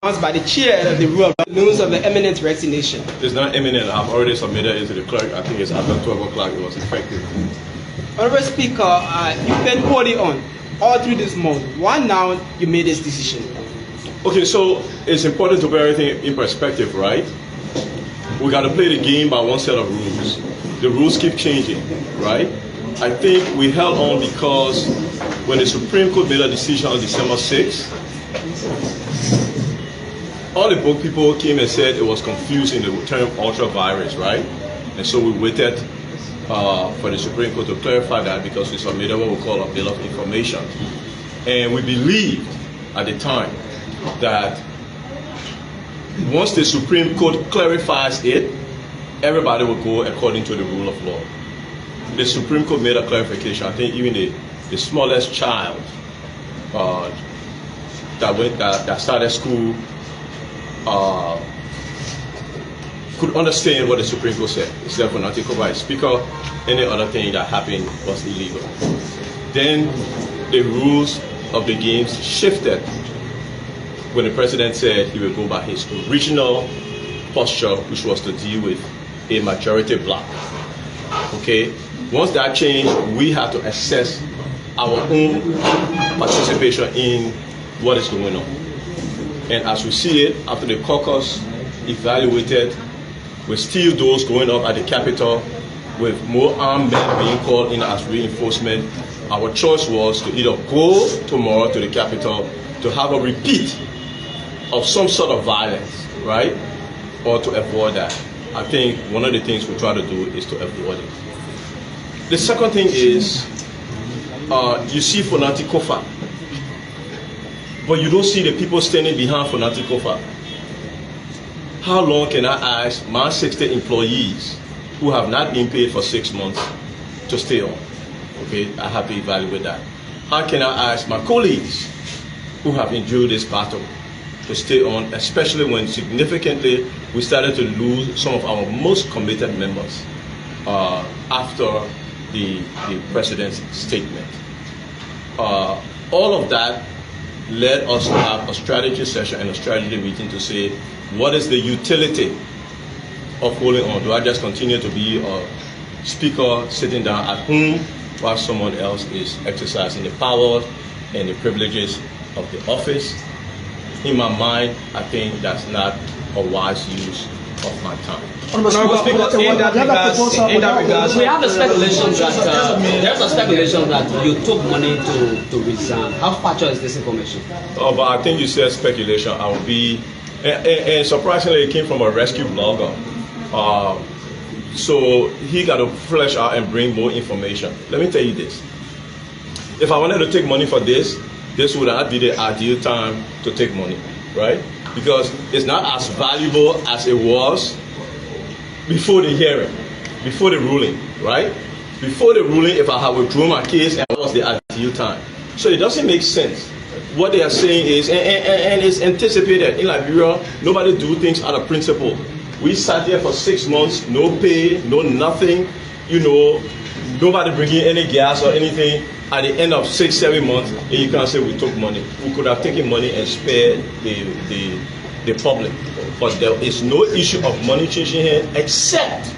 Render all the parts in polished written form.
by the chair of the rule of news of the eminent resignation. It's not imminent. I've already submitted it to the clerk. I think it's after 12 o'clock. It was effective. Honorable Speaker, you've been holding on all through this month. Why now you made this decision? Okay, so it's important to put everything in perspective, right? We got to play the game by one set of rules. The rules keep changing, right? I think we held on because when the Supreme Court made a decision on December 6th, all the book people came and said it was confusing, the term ultra-virus, right? And so we waited for the Supreme Court to clarify that because we submitted what we call a bill of information. And we believed at the time that once the Supreme Court clarifies it, everybody will go according to the rule of law. The Supreme Court made a clarification. I think even the smallest child that started school could understand what the Supreme Court said. Except for Fonati Koffa, Speaker, any other thing that happened was illegal. Then the rules of the games shifted when the president said he would go by his original posture, which was to deal with a majority bloc. Okay? Once that changed, we had to assess our own participation in what is going on. And as we see it, after the caucus evaluated, with still those going up at the Capitol, with more armed men being called in as reinforcement, our choice was to either go tomorrow to the Capitol to have a repeat of some sort of violence, right? Or to avoid that. I think one of the things we try to do is to avoid it. The second thing is, you see Fonati Koffa, but you don't see the people standing behind Fonati Koffa. How long can I ask my 60 employees who have not been paid for 6 months to stay on? Okay, I have to evaluate that. How can I ask my colleagues who have endured this battle to stay on, especially when significantly we started to lose some of our most committed members after the president's statement. All of that led us to have a strategy session and a strategy meeting to say, what is the utility of holding on? Do I just continue to be a speaker sitting down at home while someone else is exercising the powers and the privileges of the office? In my mind, I think that's not a wise use of my time. In that regard, we have a speculation that there's a speculation that you took money to resign. How factual is this information? Oh, but I think you said speculation. I will be, and surprisingly, it came from a rescue blogger. So he got to flesh out and bring more information. Let me tell you this: if I wanted to take money for this would not be the ideal time to take money, right? Because it's not as valuable as it was before the hearing, before the ruling, right? Before the ruling, if I had withdrawn my case, that was the ideal time. So it doesn't make sense. What they are saying is, and it's anticipated, in Liberia, nobody do things out of principle. We sat there for 6 months, no pay, no nothing, you know, nobody bringing any gas or anything. At the end of 6-7 months, and you can't say we took money. We could have taken money and spared the public. But there is no issue of money changing hands except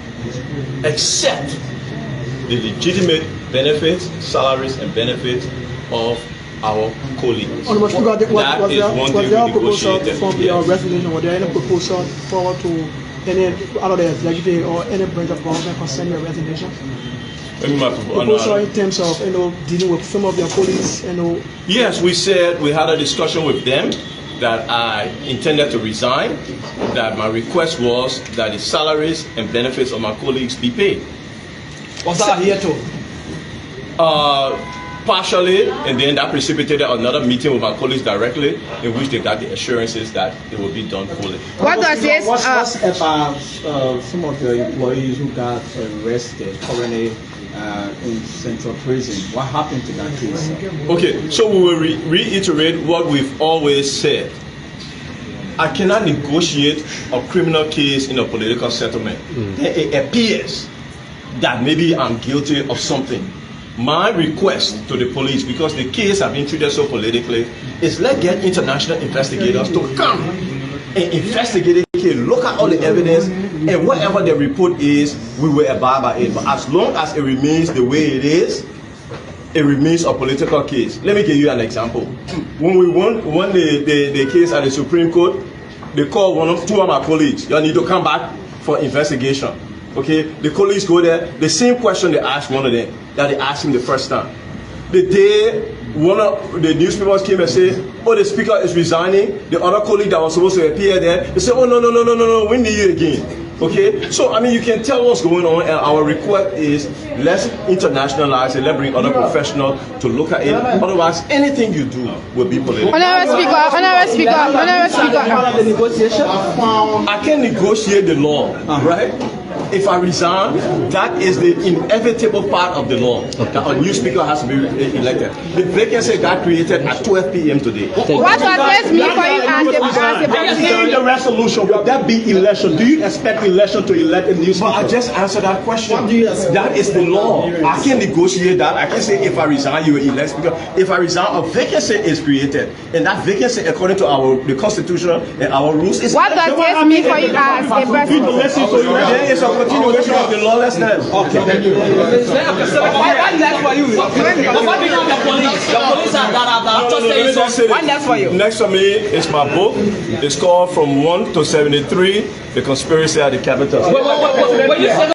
the legitimate benefits, salaries and benefits of our colleagues. Was there a proposal from your resignation? Was there any proposal forward to any out of the executive or any branch of government concerning your resignation? Proposal in terms of dealing with some of your colleagues, Yes, we said we had a discussion with them that I intended to resign, that my request was that the salaries and benefits of my colleagues be paid. was that here too? Partially, and then that precipitated another meeting with my colleagues directly, in which they got the assurances that it will be done fully. What does this? What's about some of your employees who got arrested currently in central prison? What happened to that case? Okay, so we will reiterate what we've always said. I cannot negotiate a criminal case in a political settlement. It appears that maybe I'm guilty of something. My request to the police, because the case have been treated so politically, is let's get international investigators to come and investigate the case, look at all the evidence, and whatever the report is, we will abide by it. But as long as it remains the way it is, it remains a political case. Let me give you an example. When we won the case at the Supreme Court, they called two of my colleagues. You need to come back for investigation. Okay, the colleagues go there. The same question they asked one of them that they asked him the first time. The day one of the newspapers came and said, "Oh, the speaker is resigning," the other colleague that was supposed to appear there, they said, "Oh, no, we need you again." Okay, so I mean, you can tell what's going on, and our request is let's internationalize it. Let's bring other professionals to look at it. Otherwise, anything you do will be political. Honorable Speaker. I can negotiate the law, right? If I resign, that is the inevitable part of the law. That a new speaker has to be elected. The vacancy got created at 12 p.m. today. What does this mean for you as a president? The resolution, will that be election? Do you expect election to elect a new speaker? But I just answered that question. That is the law. I can negotiate that. I can say if I resign, you will elect speaker. If I resign, a vacancy is created. And that vacancy, according to the Constitution and our rules, is what does this mean for you as a president? There is a continuation of the lawlessness. Okay. One left for you. What do you know the police? The police are that One left for you. Next to me is my book. It's called From 1 to 73, The Conspiracy at the Capitol. Wait, you said